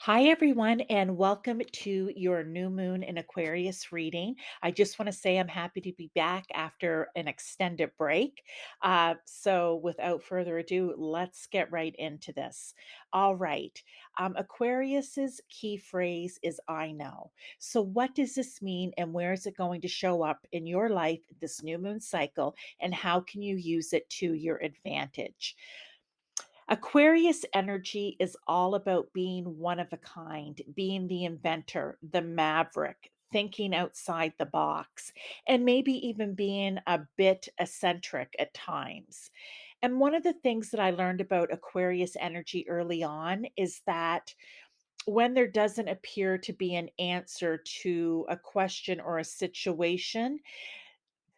Hi, everyone, and welcome to your new moon in Aquarius reading. I just want to say I'm happy to be back after an extended break. So, without further ado, let's get right into this. All right. Aquarius's key phrase is I know. So, what does this mean, and where is it going to show up in your life this new moon cycle, and how can you use it to your advantage? Aquarius energy is all about being one of a kind, being the inventor, the maverick, thinking outside the box, and maybe even being a bit eccentric at times. And one of the things that I learned about Aquarius energy early on is that when there doesn't appear to be an answer to a question or a situation,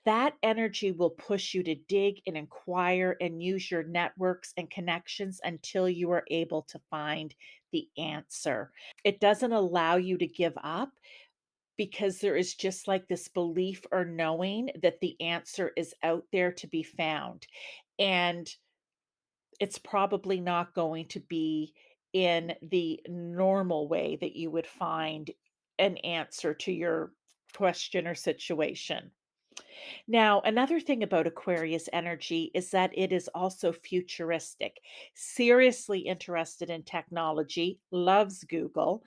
that energy will push you to dig and inquire and use your networks and connections until you are able to find the answer. It doesn't allow you to give up because there is just like this belief or knowing that the answer is out there to be found. And it's probably not going to be in the normal way that you would find an answer to your question or situation. Now, another thing about Aquarius energy is that it is also futuristic, seriously interested in technology, loves Google,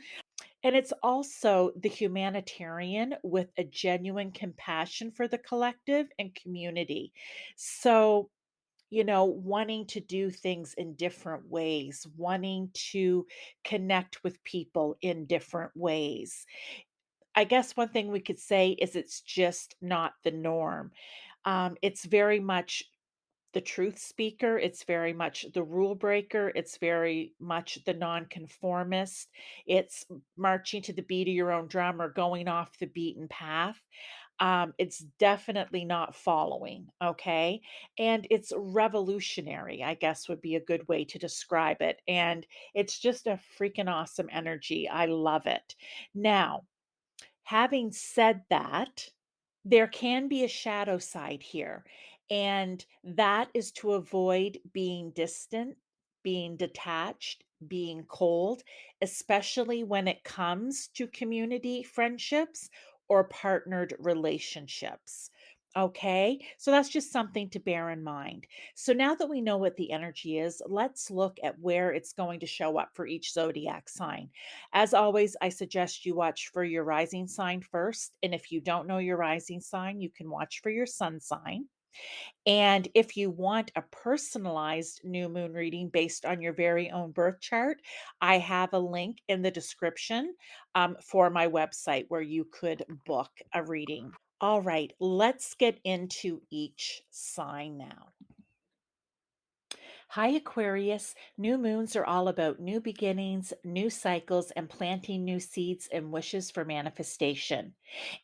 and it's also the humanitarian with a genuine compassion for the collective and community. So, wanting to do things in different ways, wanting to connect with people in different ways. I guess one thing we could say is it's just not the norm. It's very much the truth speaker. It's very much the rule breaker. It's very much the nonconformist. It's marching to the beat of your own drum or going off the beaten path. It's definitely not following. Okay. And it's revolutionary, I guess would be a good way to describe it. And it's just a freaking awesome energy. I love it. Now, having said that, there can be a shadow side here, and that is to avoid being distant, being detached, being cold, especially when it comes to community friendships or partnered relationships. Okay, so that's just something to bear in mind. So now that we know what the energy is, let's look at where it's going to show up for each zodiac sign. As always, I suggest you watch for your rising sign first. And if you don't know your rising sign, you can watch for your sun sign. And if you want a personalized new moon reading based on your very own birth chart, I have a link in the description for my website where you could book a reading. All right, let's get into each sign now. Hi, Aquarius. New moons are all about new beginnings, new cycles, and planting new seeds and wishes for manifestation.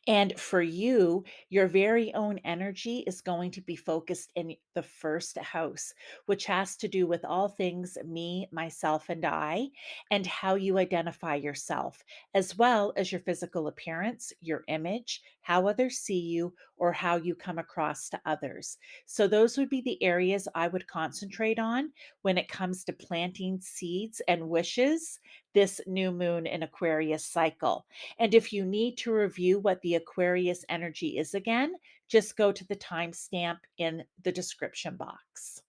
And for you, your very own energy is going to be focused in the first house, which has to do with all things me, myself, and I, and how you identify yourself, as well as your physical appearance, your image, how others see you, or how you come across to others. So, those would be the areas I would concentrate on when it comes to planting seeds and wishes this new moon in Aquarius cycle. And if you need to review what the Aquarius energy is again, just go to the timestamp in the description box.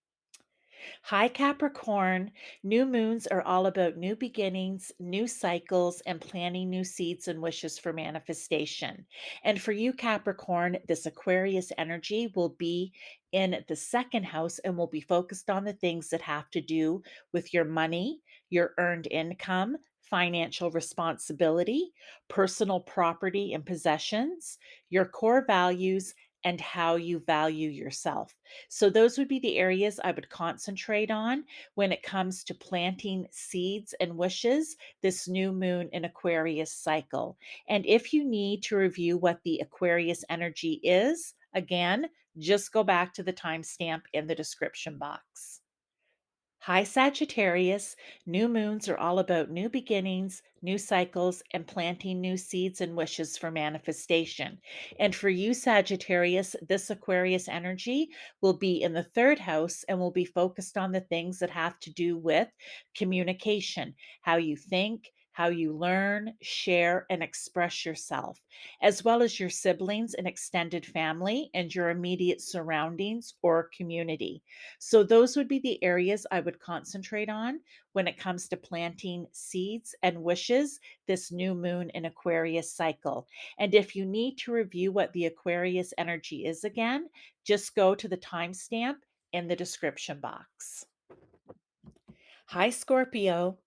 Hi, Capricorn. New moons are all about new beginnings, new cycles, and planting new seeds and wishes for manifestation. And for you, Capricorn, this Aquarius energy will be in the second house and will be focused on the things that have to do with your money, your earned income, financial responsibility, personal property and possessions, your core values, and how you value yourself. So, those would be the areas I would concentrate on when it comes to planting seeds and wishes this new moon in Aquarius cycle. And if you need to review what the Aquarius energy is, again, just go back to the timestamp in the description box. Hi, Sagittarius. New moons are all about new beginnings, new cycles, and planting new seeds and wishes for manifestation. And for you, Sagittarius, this Aquarius energy will be in the third house and will be focused on the things that have to do with communication, how you think, how you learn, share, and express yourself, as well as your siblings and extended family and your immediate surroundings or community. So, those would be the areas I would concentrate on when it comes to planting seeds and wishes this new moon in Aquarius cycle. And if you need to review what the Aquarius energy is again, just go to the timestamp in the description box. Hi, Scorpio.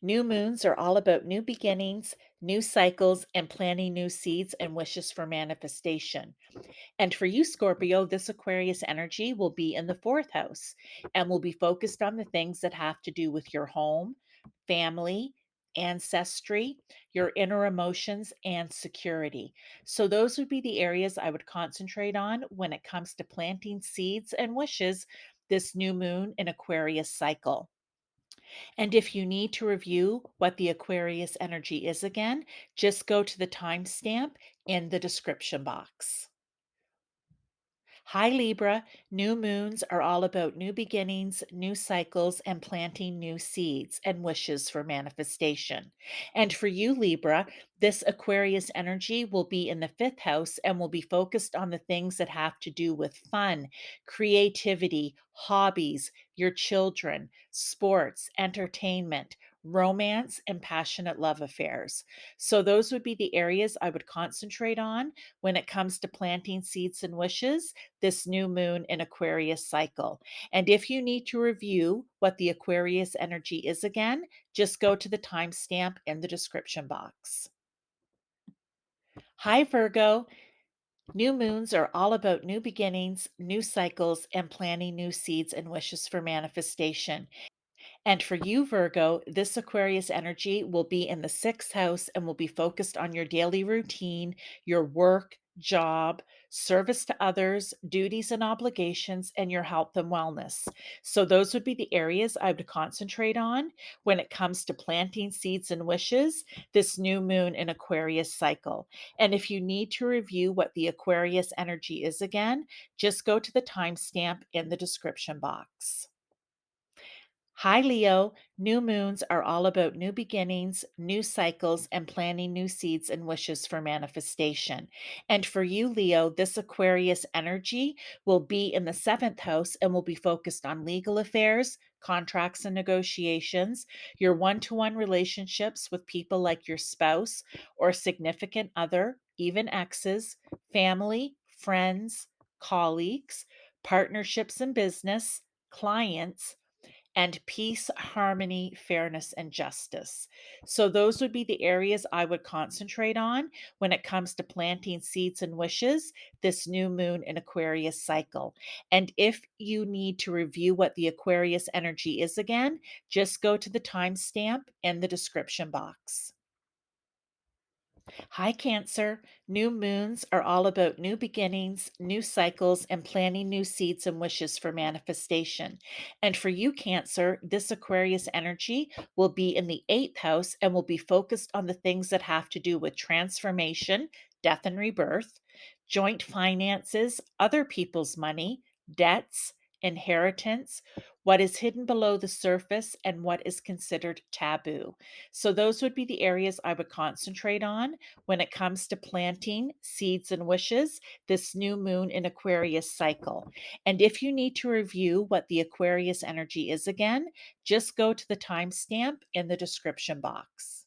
New moons are all about new beginnings, new cycles, and planting new seeds and wishes for manifestation. And for you, Scorpio, this Aquarius energy will be in the fourth house and will be focused on the things that have to do with your home, family, ancestry, your inner emotions, and security. So, those would be the areas I would concentrate on when it comes to planting seeds and wishes this new moon in Aquarius cycle. And if you need to review what the Aquarius energy is again, just go to the timestamp in the description box. Hi, Libra. New moons are all about new beginnings, new cycles, and planting new seeds and wishes for manifestation. And for you, Libra, this Aquarius energy will be in the fifth house and will be focused on the things that have to do with fun, creativity, hobbies, your children, sports, entertainment, romance, and passionate love affairs. So, those would be the areas I would concentrate on when it comes to planting seeds and wishes this new moon in Aquarius cycle. And if you need to review what the Aquarius energy is again, just go to the timestamp in the description box. Hi, Virgo. New moons are all about new beginnings, new cycles, and planting new seeds and wishes for manifestation. And for you, Virgo, this Aquarius energy will be in the sixth house and will be focused on your daily routine, your work, job, service to others, duties and obligations, and your health and wellness. So, those would be the areas I would concentrate on when it comes to planting seeds and wishes this new moon in Aquarius cycle. And if you need to review what the Aquarius energy is again, just go to the timestamp in the description box. Hi, Leo. New moons are all about new beginnings, new cycles, and planting new seeds and wishes for manifestation. And for you, Leo, this Aquarius energy will be in the seventh house and will be focused on legal affairs, contracts and negotiations, your one to one relationships with people like your spouse or significant other, even exes, family, friends, colleagues, partnerships in business, clients and peace, harmony, fairness, and justice. So, those would be the areas I would concentrate on when it comes to planting seeds and wishes this new moon in Aquarius cycle. And if you need to review what the Aquarius energy is again, just go to the timestamp in the description box. Hi, Cancer. New moons are all about new beginnings, new cycles, and planting new seeds and wishes for manifestation. And for you, Cancer, this Aquarius energy will be in the eighth house and will be focused on the things that have to do with transformation, death, and rebirth, joint finances, other people's money, debts, inheritance, what is hidden below the surface, and what is considered taboo. So, those would be the areas I would concentrate on when it comes to planting seeds and wishes this new moon in Aquarius cycle. And if you need to review what the Aquarius energy is again, just go to the timestamp in the description box.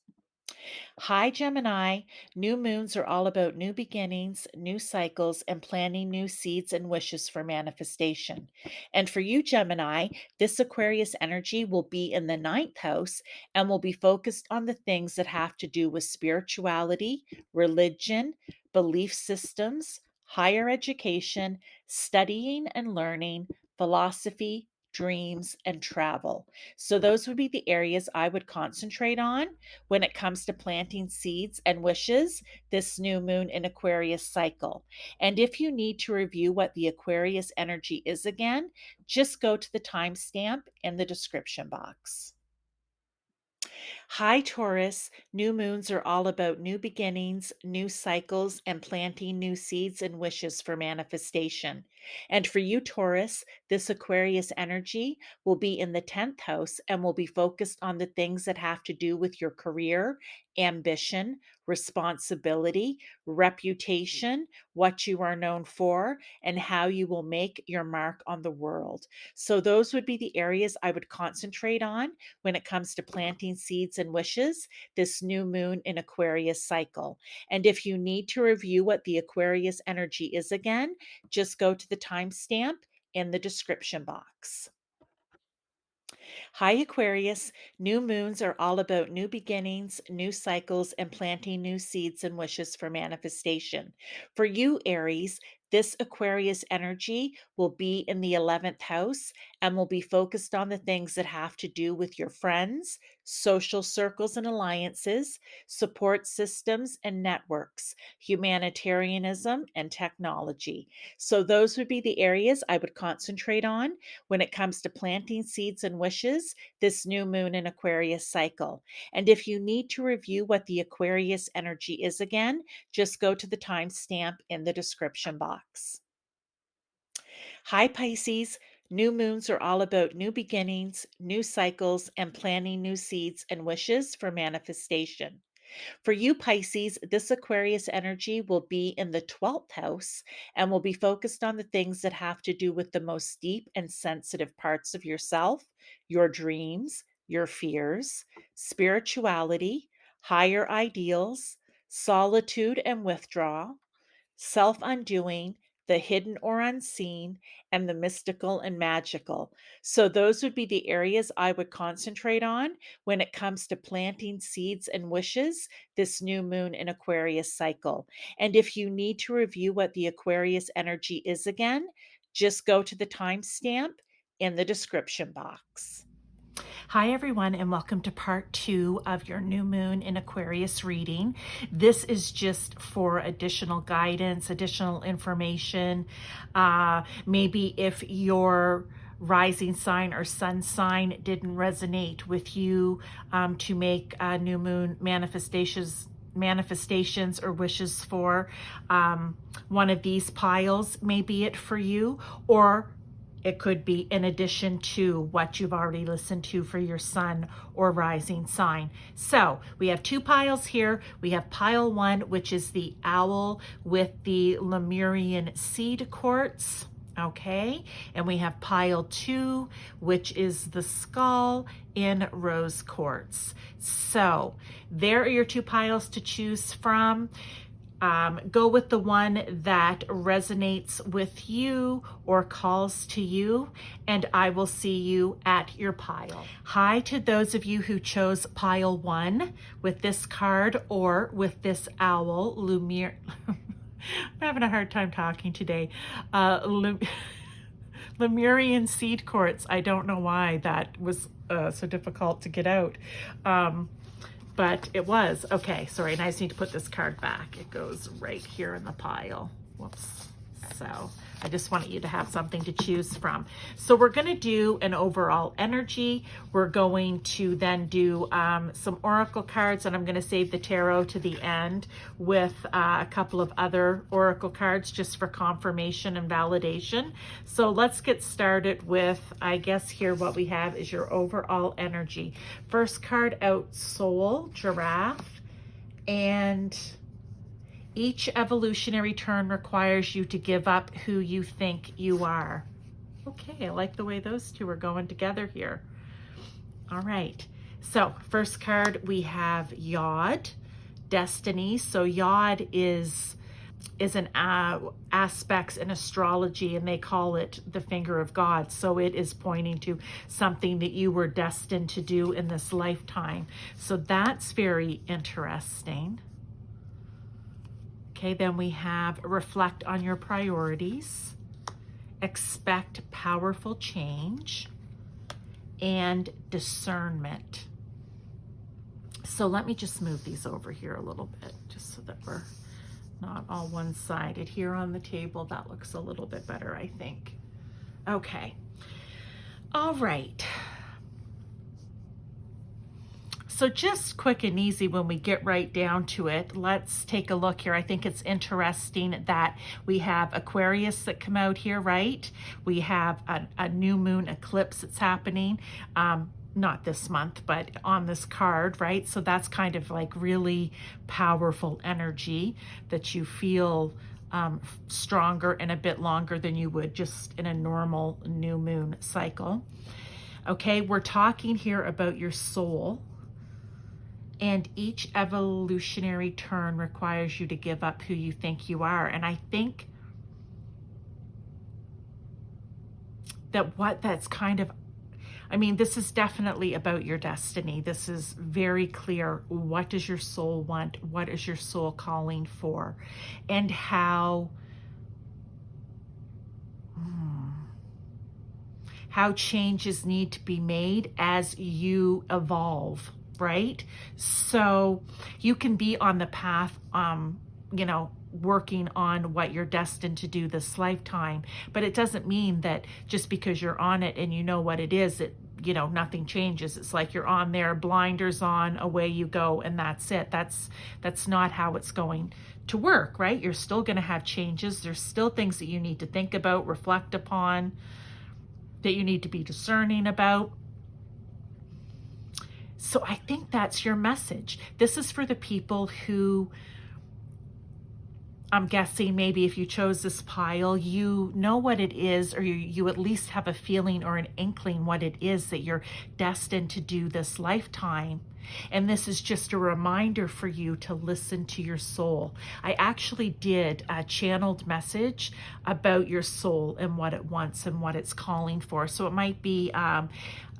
Hi, Gemini. New moons are all about new beginnings, new cycles, and planting new seeds and wishes for manifestation. And for you, Gemini, this Aquarius energy will be in the ninth house and will be focused on the things that have to do with spirituality, religion, belief systems, higher education, studying and learning, philosophy, dreams, and travel. So, those would be the areas I would concentrate on when it comes to planting seeds and wishes this new moon in Aquarius cycle. And if you need to review what the Aquarius energy is again, just go to the timestamp in the description box. Hi, Taurus. New moons are all about new beginnings, new cycles, and planting new seeds and wishes for manifestation. And for you, Taurus, this Aquarius energy will be in the 10th house and will be focused on the things that have to do with your career, ambition, responsibility, reputation, what you are known for, and how you will make your mark on the world. So, those would be the areas I would concentrate on when it comes to planting seeds and wishes this new moon in Aquarius cycle. And if you need to review what the Aquarius energy is again, just go to the timestamp in the description box. Hi, Aquarius. New moons are all about new beginnings, new cycles, and planting new seeds and wishes for manifestation. For you, Aries, this Aquarius energy will be in the 11th house and will be focused on the things that have to do with your friends, social circles and alliances, support systems and networks, humanitarianism, and technology. So, those would be the areas I would concentrate on when it comes to planting seeds and wishes this new moon in Aquarius cycle. And if you need to review what the Aquarius energy is again, just go to the timestamp in the description box. Hi, Pisces. New moons are all about new beginnings, new cycles, and planting new seeds and wishes for manifestation. For you, Pisces, this Aquarius energy will be in the 12th house and will be focused on the things that have to do with the most deep and sensitive parts of yourself, your dreams, your fears, spirituality, higher ideals, solitude and withdrawal, self undoing, the hidden or unseen, and the mystical and magical. So, those would be the areas I would concentrate on when it comes to planting seeds and wishes this new moon in Aquarius cycle. And if you need to review what the Aquarius energy is again, just go to the timestamp in the description box. Hi, everyone, and welcome to part 2 of your new moon in Aquarius reading. This is just for additional guidance, additional information. Maybe if your rising sign or sun sign didn't resonate with you to make new moon manifestations or wishes for one of these piles, may be it for you, or it could be in addition to what you've already listened to for your sun or rising sign. So we have 2 piles here. We have pile 1, which is the owl with the Lemurian seed quartz. Okay, and we have pile 2, which is the skull in rose quartz. So there are your 2 piles to choose from. Go with the one that resonates with you or calls to you, and I will see you at your pile. Hi to those of you who chose pile 1 with this card or with this owl, Lumiere. I'm having a hard time talking today. Lemurian seed quartz. I don't know why that was so difficult to get out. But it was. Okay, sorry, and I just need to put this card back. It goes right here in the pile. Whoops. So I just wanted you to have something to choose from. So we're going to do an overall energy. We're going to then do some oracle cards, and I'm going to save the tarot to the end with a couple of other oracle cards just for confirmation and validation. So let's get started with, I guess here what we have is your overall energy. First card out, Soul, Giraffe, and each evolutionary turn requires you to give up who you think you are. Okay, I like the way those 2 are going together here. All right, so first card we have Yod, Destiny. So Yod is an aspects in astrology, and they call it the finger of God. So it is pointing to something that you were destined to do in this lifetime. So that's very interesting. Okay, then we have reflect on your priorities, expect powerful change, and discernment. So let me just move these over here a little bit, just so that we're not all one-sided. Here on the table, that looks a little bit better, I think. Okay. All right. So just quick and easy when we get right down to it, let's take a look here. I think it's interesting that we have Aquarius that come out here, right? We have a new moon eclipse that's happening. Not this month, but on this card, right? So that's kind of like really powerful energy that you feel stronger and a bit longer than you would just in a normal new moon cycle. Okay, we're talking here about your soul, and each evolutionary turn requires you to give up who you think you are. And I think that that's kind of, I mean, this is definitely about your destiny. This is very clear. What does your soul want? What is your soul calling for? And how changes need to be made as you evolve, right? So you can be on the path, you know, working on what you're destined to do this lifetime, but it doesn't mean that just because you're on it and you know what it is, that, you know, nothing changes. It's like you're on there, blinders on, away you go, and that's it. That's not how it's going to work, right? You're still going to have changes. There's still things that you need to think about, reflect upon, that you need to be discerning about. So I think that's your message. This is for the people who, I'm guessing maybe if you chose this pile, you know what it is, or you at least have a feeling or an inkling what it is that you're destined to do this lifetime. And this is just a reminder for you to listen to your soul. I actually did a channeled message about your soul and what it wants and what it's calling for. So it might be a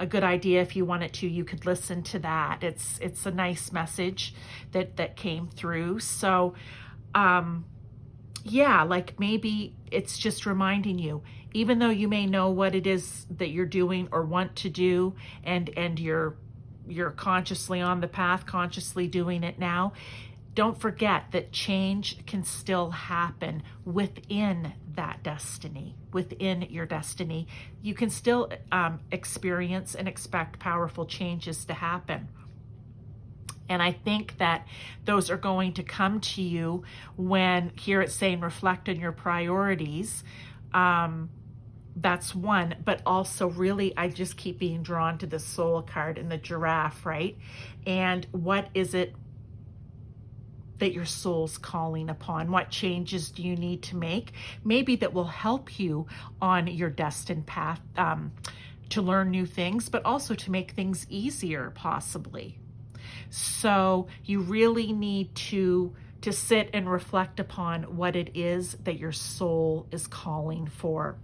good idea if you wanted to, you could listen to that. It's a nice message that came through. So, yeah, like maybe it's just reminding you, even though you may know what it is that you're doing or want to do, and you're consciously on the path, consciously doing it now, don't forget that change can still happen within that destiny, within your destiny. You can still experience and expect powerful changes to happen. And I think that those are going to come to you when, here it's saying, reflect on your priorities. That's one, but also really, I just keep being drawn to the soul card and the giraffe, right? And what is it that your soul's calling upon? What changes do you need to make? Maybe that will help you on your destined path to learn new things, but also to make things easier, possibly. So you really need to sit and reflect upon what it is that your soul is calling for.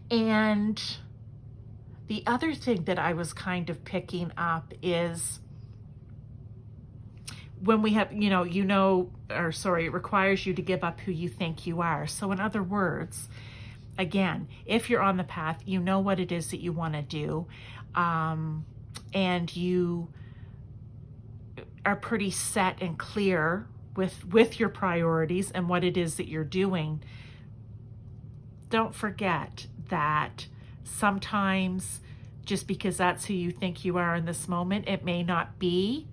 And the other thing that I was kind of picking up is when we have, it requires you to give up who you think you are. So in other words, again, if you're on the path, you know what it is that you want to do, and you are pretty set and clear with your priorities and what it is that you're doing. Don't forget that sometimes just because that's who you think you are in this moment, it may not be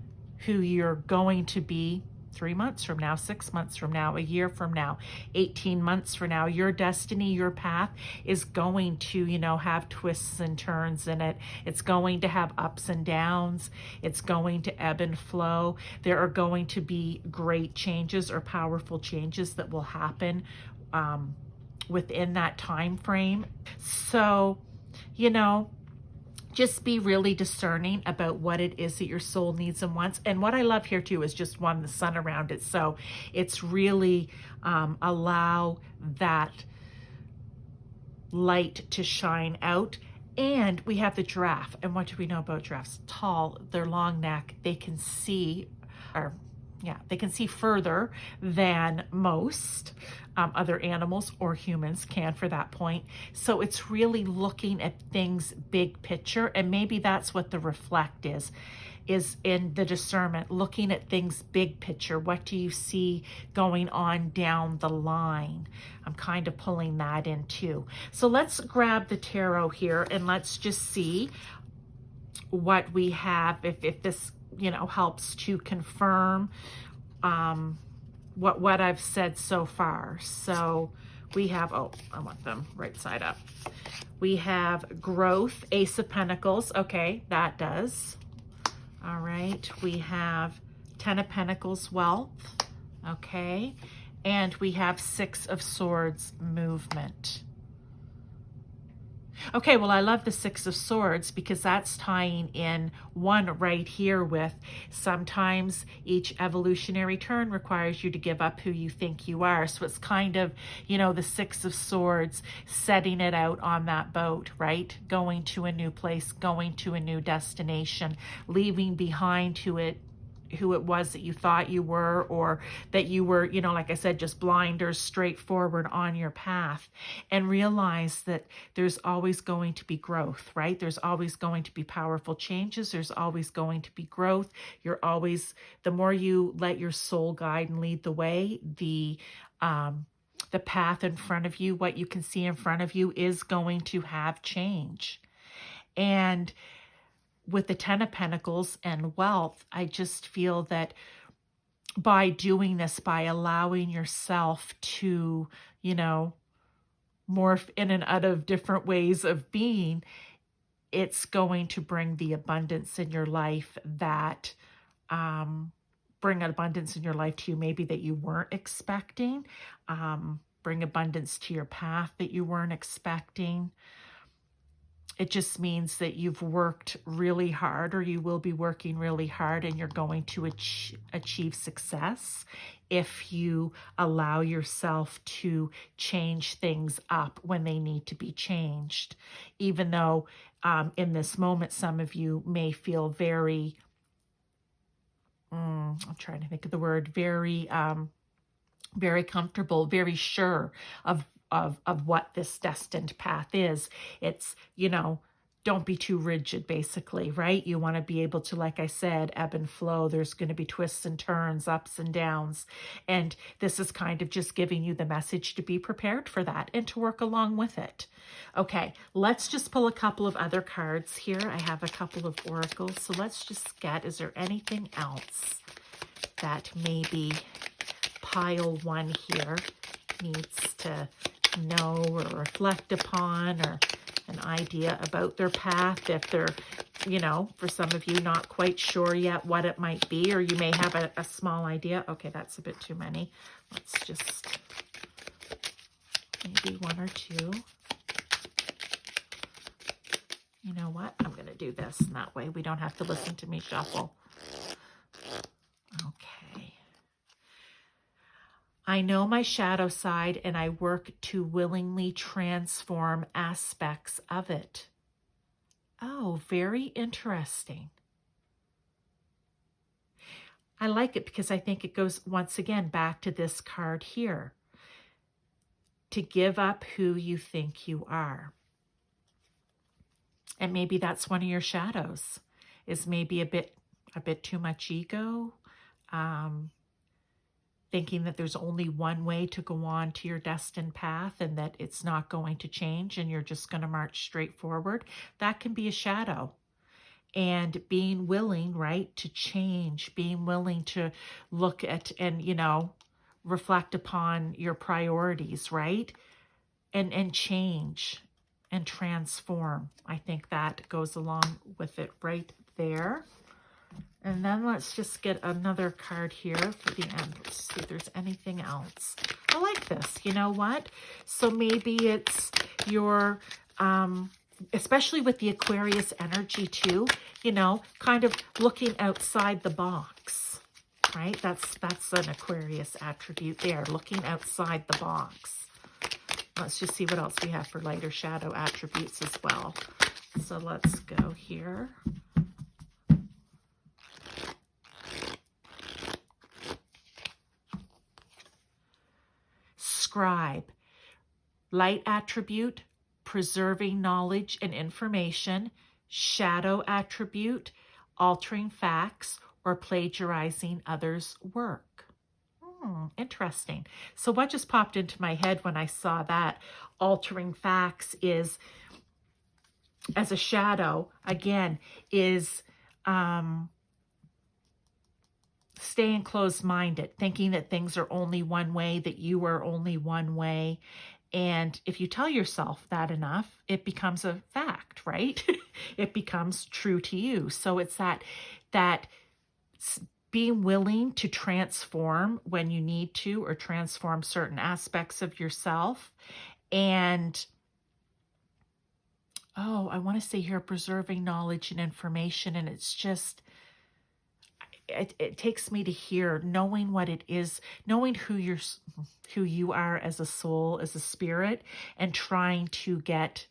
who you're going to be 3 months from now, 6 months from now, a year from now, 18 months from now. Your destiny, your path is going to, have twists and turns in it. It's going to have ups and downs. It's going to ebb and flow. There are going to be great changes or powerful changes that will happen within that time frame. So, just be really discerning about what it is that your soul needs and wants. And what I love here too is just the sun around it. So it's really allow that light to shine out. And we have the giraffe. And what do we know about giraffes? Tall, their long neck, they can see, they can see further than most other animals or humans can, for that point. So it's really looking at things big picture, and maybe that's what the reflect is in the discernment, looking at things big picture. What do you see going on down the line? I'm kind of pulling that in too. So let's grab the tarot here and let's just see what we have, if this, you know, helps to confirm what I've said so far. So we have, oh, I want them right side up. We have growth, Ace of Pentacles. Okay, that does. All right, we have Ten of Pentacles, wealth. Okay, and we have Six of Swords, movement. Okay, well, I love the Six of Swords because that's tying in one right here with sometimes each evolutionary turn requires you to give up who you think you are. So it's kind of, you know, the Six of Swords setting it out on that boat, right? Going to a new place, going to a new destination, leaving behind who it was that you thought you were, or that you were, you know, like I said, just blinders straight forward on your path, and realize that there's always going to be growth, right? There's always going to be powerful changes. There's always going to be growth. You're always, the more you let your soul guide and lead the way, the path in front of you, what you can see in front of you, is going to have change. And with the Ten of Pentacles and wealth, I just feel that by doing this, by allowing yourself to, you know, morph in and out of different ways of being, it's going to bring the abundance in your life that, bring abundance in your life to you maybe that you weren't expecting, bring abundance to your path that you weren't expecting. It just means that you've worked really hard, or you will be working really hard, and you're going to achieve success if you allow yourself to change things up when they need to be changed. Even though in this moment, some of you may feel very, I'm trying to think of the word, very, very comfortable, very sure of what this destined path is. It's, you know, don't be too rigid, basically, right? You want to be able to, like I said, ebb and flow. There's going to be twists and turns, ups and downs. And this is kind of just giving you the message to be prepared for that and to work along with it. Okay, let's just pull a couple of other cards here. I have a couple of oracles. So let's just get, is there anything else that maybe pile one here needs to know or reflect upon, or an idea about their path, if they're, you know, for some of you not quite sure yet what it might be, or you may have a small idea. Okay, that's a bit too many. Let's just maybe one or two. You know what? I'm going to do this, and that way we don't have to listen to me shuffle. Okay. I know my shadow side, and I work to willingly transform aspects of it. Oh, very interesting. I like it because I think it goes once again back to this card here. To give up who you think you are. And maybe that's one of your shadows, is maybe a bit too much ego. Thinking that there's only one way to go on to your destined path, and that it's not going to change and you're just going to march straight forward. That can be a shadow. And being willing, right, to change, being willing to look at and, you know, reflect upon your priorities, right? And change and transform. I think that goes along with it right there. And then let's just get another card here for the end. Let's see if there's anything else. I like this. You know what? So maybe it's your, especially with the Aquarius energy too, you know, kind of looking outside the box, right? That's an Aquarius attribute there, looking outside the box. Let's just see what else we have for lighter shadow attributes as well. So let's go here. Scribe, light attribute, preserving knowledge and information. Shadow attribute, altering facts or plagiarizing others' work. Interesting. So what just popped into my head when I saw that altering facts is as a shadow, again, is staying closed-minded, thinking that things are only one way, that you are only one way. And if you tell yourself that enough, it becomes a fact, right? It becomes true to you. So it's that being willing to transform when you need to, or transform certain aspects of yourself. And I want to say here, preserving knowledge and information. And it's just, it takes me to here, knowing what it is, knowing who you are as a soul, as a spirit, and trying to get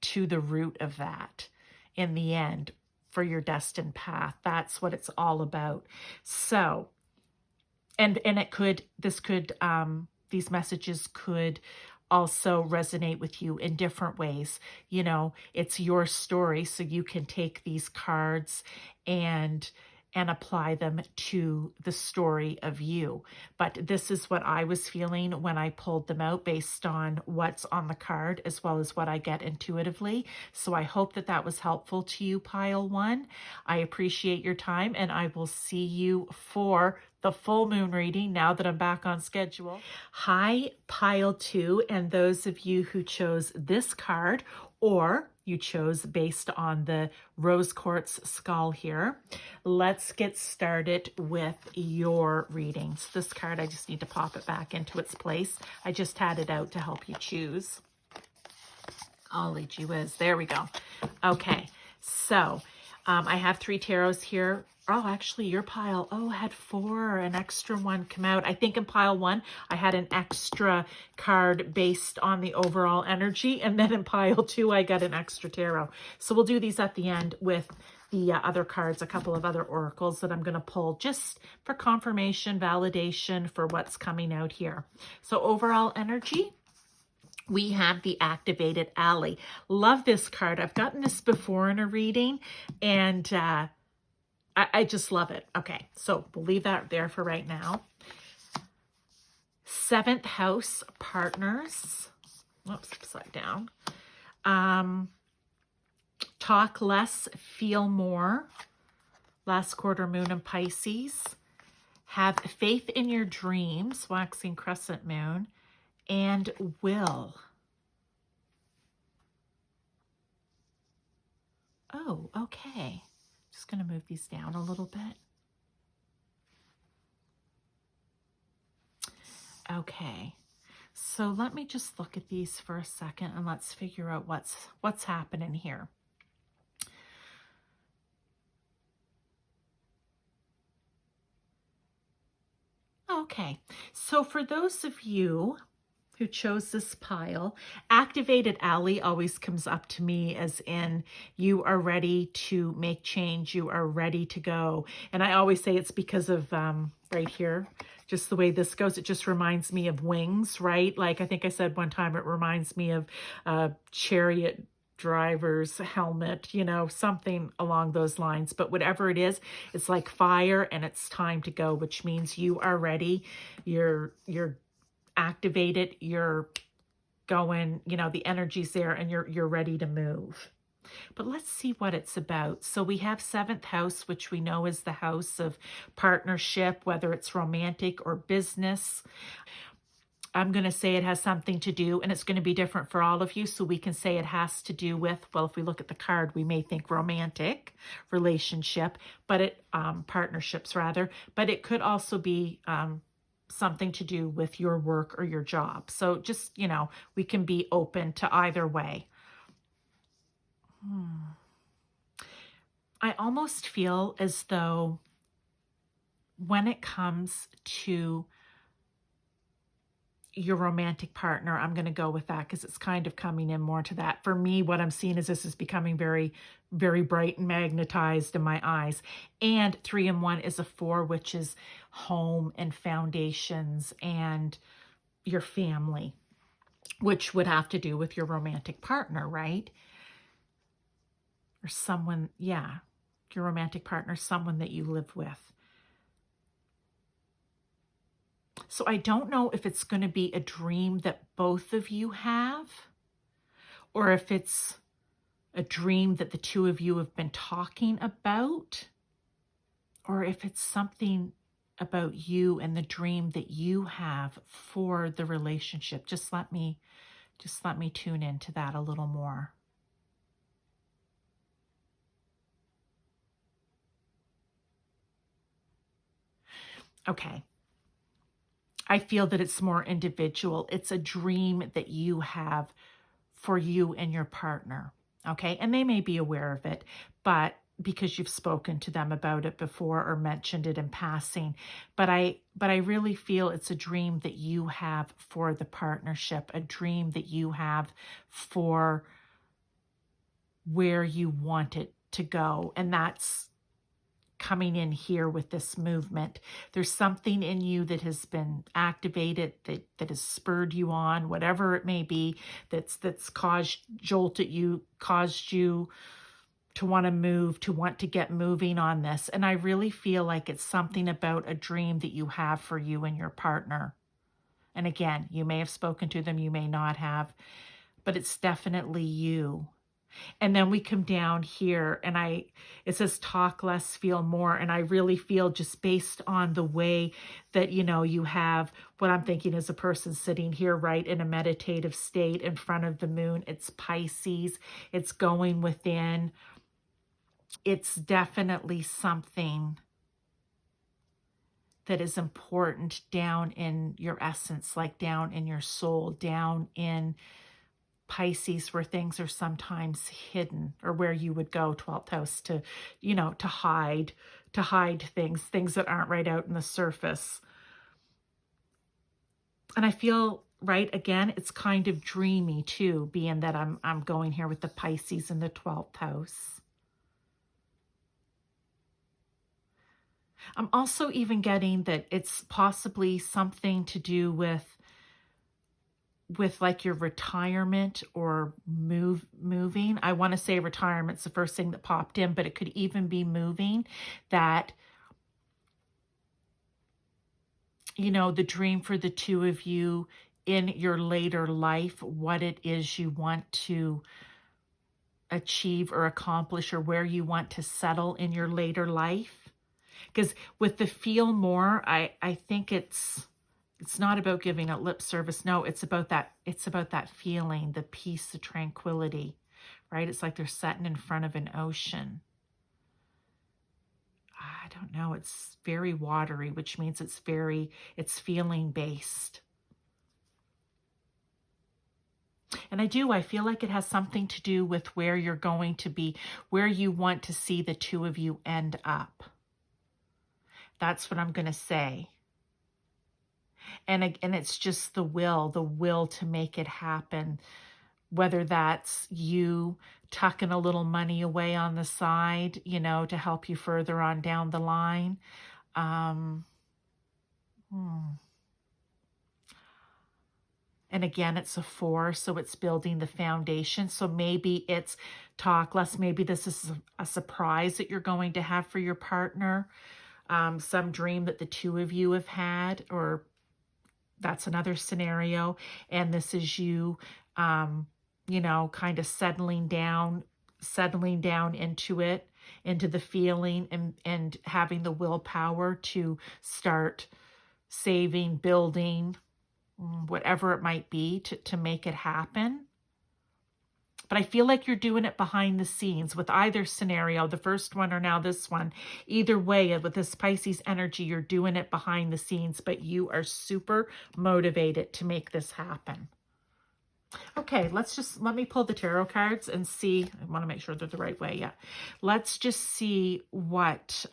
to the root of that in the end for your destined path. That's what it's all about. So, and these messages could also resonate with you in different ways. You know, it's your story, so you can take these cards and apply them to the story of you. But this is what I was feeling when I pulled them out, based on what's on the card as well as what I get intuitively. So I hope that that was helpful to you, Pile 1. I appreciate your time, and I will see you for the full moon reading now that I'm back on schedule. Hi, Pile 2, and those of you who chose this card, or you chose based on the rose quartz skull here. Let's get started with your readings. This card, I just need to pop it back into its place. I just had it out to help you choose. Ollie gee whiz, there we go. Okay, so I have 3 tarots here. Oh, actually, your pile, had 4, an extra one come out. I think in pile 1, I had an extra card based on the overall energy. And then in pile 2, I got an extra tarot. So we'll do these at the end with the other cards, a couple of other oracles that I'm going to pull just for confirmation, validation for what's coming out here. So overall energy, we have the activated ally. Love this card. I've gotten this before in a reading, and I just love it. Okay, so we'll leave that there for right now. 7th house partners. Oops, upside down. Talk less, feel more. Last quarter moon in Pisces. Have faith in your dreams, waxing crescent moon. And will. Oh, okay. Just going to move these down a little bit. Okay, so let me just look at these for a second, and let's figure out what's happening here. Okay, so for those of you who chose this pile, activated ally always comes up to me as in you are ready to make change, you are ready to go. And I always say it's because of right here, just the way this goes, it just reminds me of wings, right? Like I think I said one time, it reminds me of chariot driver's helmet, you know, something along those lines. But whatever it is, it's like fire and it's time to go, which means you are ready. You're activated, you're going, you know, the energy's there, and you're ready to move. But let's see what it's about. So we have 7th house, which we know is the house of partnership, whether it's romantic or business. I'm going to say it has something to do, and it's going to be different for all of you. So we can say it has to do with, well, if we look at the card, we may think romantic relationship, but it, partnerships rather, but it could also be, something to do with your work or your job. So just, you know, we can be open to either way. I almost feel as though when it comes to your romantic partner, I'm going to go with that because it's kind of coming in more to that. For me, what I'm seeing is this is becoming very, very bright and magnetized in my eyes. And 3 and 1 is a 4, which is home and foundations and your family, which would have to do with your romantic partner, right? Or someone, yeah, your romantic partner, someone that you live with. So I don't know if it's going to be a dream that both of you have, or if it's a dream that the two of you have been talking about, or if it's something about you and the dream that you have for the relationship. Just let me tune into that a little more. Okay. I feel that it's more individual. It's a dream that you have for you and your partner. Okay. And they may be aware of it, but because you've spoken to them about it before or mentioned it in passing. But I really feel it's a dream that you have for the partnership, a dream that you have for where you want it to go. And that's coming in here with this movement. There's something in you that has been activated, that has spurred you on, whatever it may be, that's jolted you, caused you to want to move, to want to get moving on this. And I really feel like it's something about a dream that you have for you and your partner. And again, you may have spoken to them, you may not have, but it's definitely you. And then we come down here and it says talk less, feel more. And I really feel, just based on the way that, you have, what I'm thinking is a person sitting here, right, in a meditative state in front of the moon. It's Pisces. It's going within. It's definitely something that is important down in your essence, like down in your soul, down in Pisces, where things are sometimes hidden, or where you would go, 12th house, to, to hide things that aren't right out in the surface. And I feel, right, again, it's kind of dreamy too, being that I'm going here with the Pisces in the 12th house. I'm also even getting that it's possibly something to do with like your retirement or moving. I want to say retirement's the first thing that popped in, but it could even be moving, that, the dream for the two of you in your later life, what it is you want to achieve or accomplish, or where you want to settle in your later life. Because with the feel more, I think it's not about giving it lip service. No, it's about that feeling, the peace, the tranquility, right? It's like they're sitting in front of an ocean. I don't know. It's very watery, which means it's feeling based. And I feel like it has something to do with where you're going to be, where you want to see the two of you end up. That's what I'm going to say. And it's just the will to make it happen, whether that's you tucking a little money away on the side, to help you further on down the line. And again, it's a 4, so it's building the foundation. So maybe it's talk less. Maybe this is a surprise that you're going to have for your partner. Some dream that the two of you have had, or that's another scenario. And this is you, kind of settling down into it, into the feeling, and having the willpower to start saving, building, whatever it might be, to make it happen. But I feel like you're doing it behind the scenes with either scenario, the first one or now this one. Either way, with this Pisces energy, you're doing it behind the scenes, but you are super motivated to make this happen. Okay, let me pull the tarot cards and see. I want to make sure they're the right way. Yeah. Let's just see what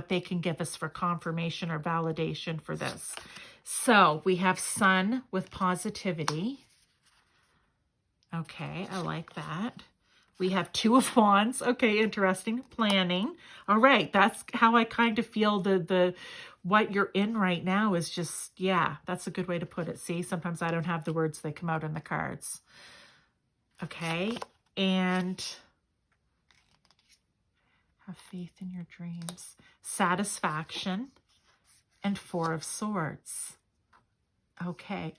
they can give us for confirmation or validation for this. So we have Sun with positivity. Okay, I like that. We have 2 of Wands. Okay, interesting. Planning. All right, that's how I kind of feel the what you're in right now is just, yeah, that's a good way to put it. See, sometimes I don't have the words, they come out in the cards. Okay, and have faith in your dreams. Satisfaction and 4 of Swords. Okay,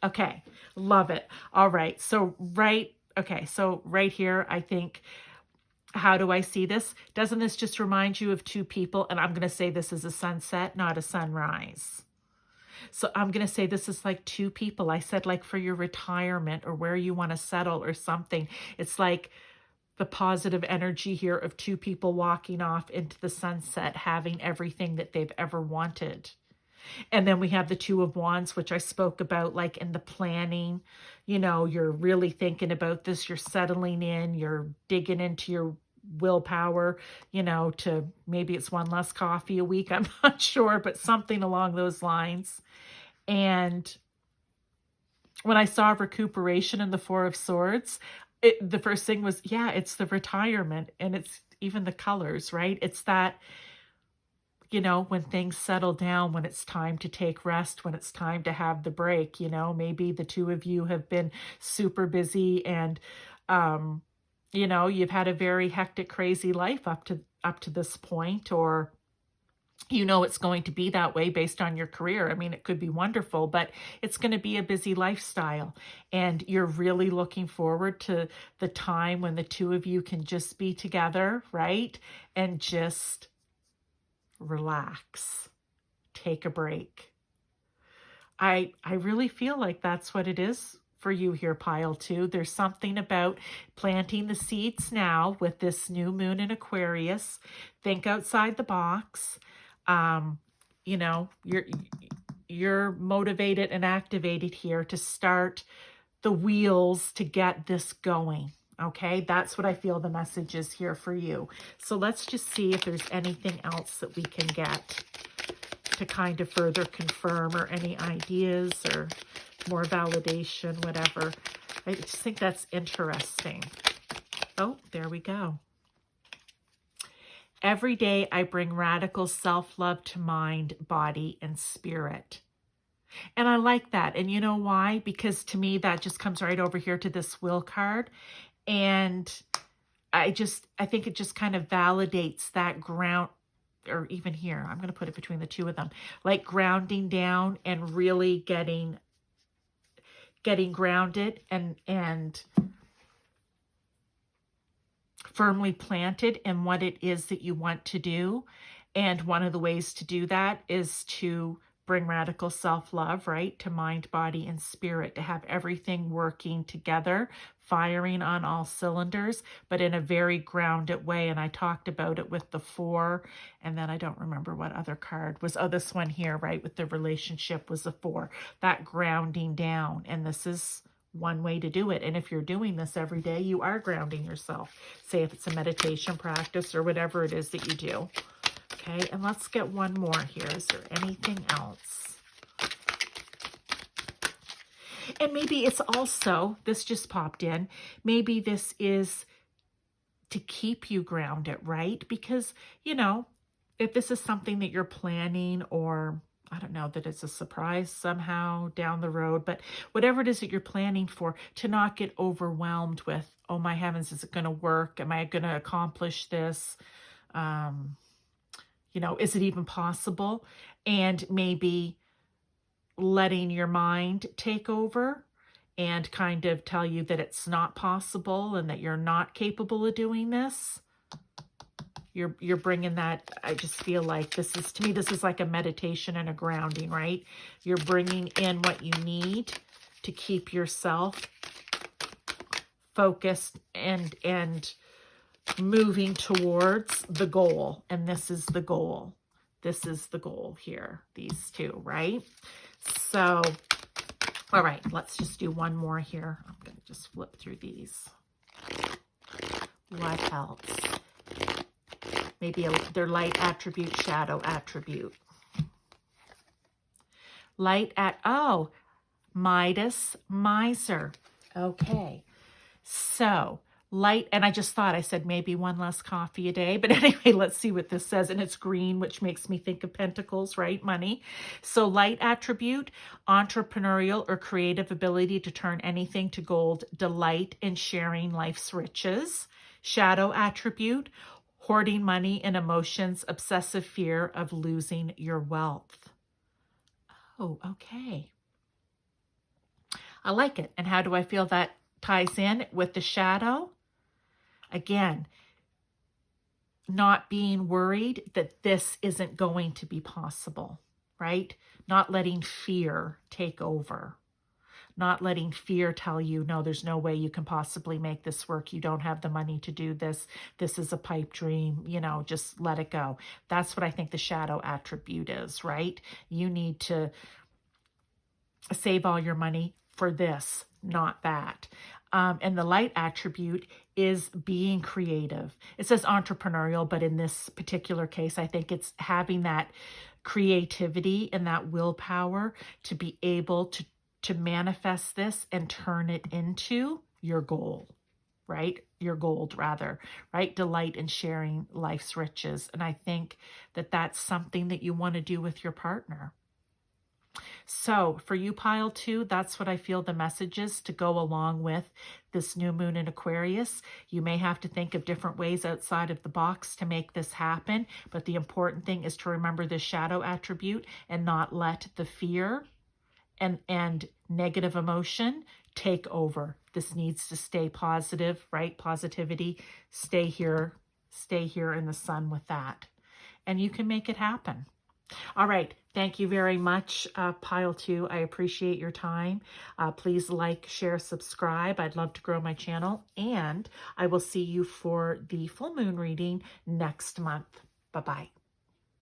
love it. All right, so right here, I think How do I see this? Doesn't this just remind you of two people? And I'm going to say this is a sunset, not a sunrise. So I'm going to say this is like two people. I said like for your retirement or where you want to settle or something. It's like the positive energy here of two people walking off into the sunset, having everything that they've ever wanted. And then we have the Two of Wands, which I spoke about, like in the planning. You know, you're really thinking about this, you're settling in, you're digging into your willpower, you know, to maybe it's one less coffee a week. I'm not sure, but something along those lines. And when I saw recuperation in the Four of Swords, the first thing was, yeah, it's the retirement, and it's even the colors, right? It's that, you know, when things settle down, when it's time to take rest, when it's time to have the break, you know, maybe the two of you have been super busy and, you know, you've had a very hectic, crazy life up to this point, or you know it's going to be that way based on your career. I mean, it could be wonderful, but it's going to be a busy lifestyle. And you're really looking forward to the time when the two of you can just be together, right? And just relax, take a break. I really feel like that's what it is for you here, pile two. There's something about planting the seeds now with this new moon in Aquarius. Think outside the box. You know, you're motivated and activated here to start the wheels to get this going. Okay, that's what I feel the message is here for you. So let's just see if there's anything else that we can get to kind of further confirm, or any ideas or more validation, whatever. I just think that's interesting. Oh, there we go. Every day I bring radical self-love to mind, body, and spirit. And I like that. And you know why? Because to me, that just comes right over here to this will card. And I think it just kind of validates that ground, or even here, I'm going to put it between the two of them, like grounding down and really getting grounded and firmly planted in what it is that you want to do. And one of the ways to do that is to bring radical self-love, right, to mind, body, and spirit, to have everything working together, firing on all cylinders, but in a very grounded way. And I talked about it with the Four, and then I don't remember what other card was. Oh, this one here, right, with the relationship was the Four, that grounding down. And this is one way to do it. And if you're doing this every day, you are grounding yourself. Say if it's a meditation practice or whatever it is that you do. Okay, and let's get one more here. Is there anything else? And maybe it's also, this just popped in, maybe this is to keep you grounded, right? Because, you know, if this is something that you're planning, or I don't know, that it's a surprise somehow down the road, but whatever it is that you're planning for, to not get overwhelmed with, oh my heavens, is it going to work? Am I going to accomplish this? You know, is it even possible? And maybe letting your mind take over and kind of tell you that it's not possible and that you're not capable of doing this. You're bringing that. I just feel like this is, to me, this is like a meditation and a grounding, right? You're bringing in what you need to keep yourself focused and moving towards the goal. And this is the goal. This is the goal here, these two, right? So, all right, let's just do one more here. I'm going to just flip through these. What else? Maybe their light attribute, shadow attribute. Light at, oh, Midas, miser. Okay, so light, and I just thought, I said maybe one less coffee a day, but anyway, let's see what this says. And it's green, which makes me think of pentacles, right? Money. So light attribute, entrepreneurial or creative ability to turn anything to gold, delight in sharing life's riches. Shadow attribute, hoarding money and emotions, obsessive fear of losing your wealth. Oh, okay. I like it. And how do I feel that ties in with the shadow? Again, not being worried that this isn't going to be possible, right? Not letting fear take over. Not letting fear tell you, no, there's no way you can possibly make this work. You don't have the money to do this. This is a pipe dream. You know, just let it go. That's what I think the shadow attribute is, right? You need to save all your money for this, not that. And the light attribute is being creative. It says entrepreneurial, but in this particular case, I think it's having that creativity and that willpower to be able to manifest this and turn it into your goal, right? Your gold, rather, right? Delight in sharing life's riches. And I think that that's something that you want to do with your partner. So for you, pile 2, that's what I feel the message is to go along with this new moon in Aquarius. You may have to think of different ways outside of the box to make this happen. But the important thing is to remember the shadow attribute and not let the fear and negative emotion take over. This needs to stay positive, right? Positivity, stay here in the sun with that. And you can make it happen. All right. Thank you very much, Pile 2. I appreciate your time. Please like, share, subscribe. I'd love to grow my channel. And I will see you for the full moon reading next month. Bye-bye.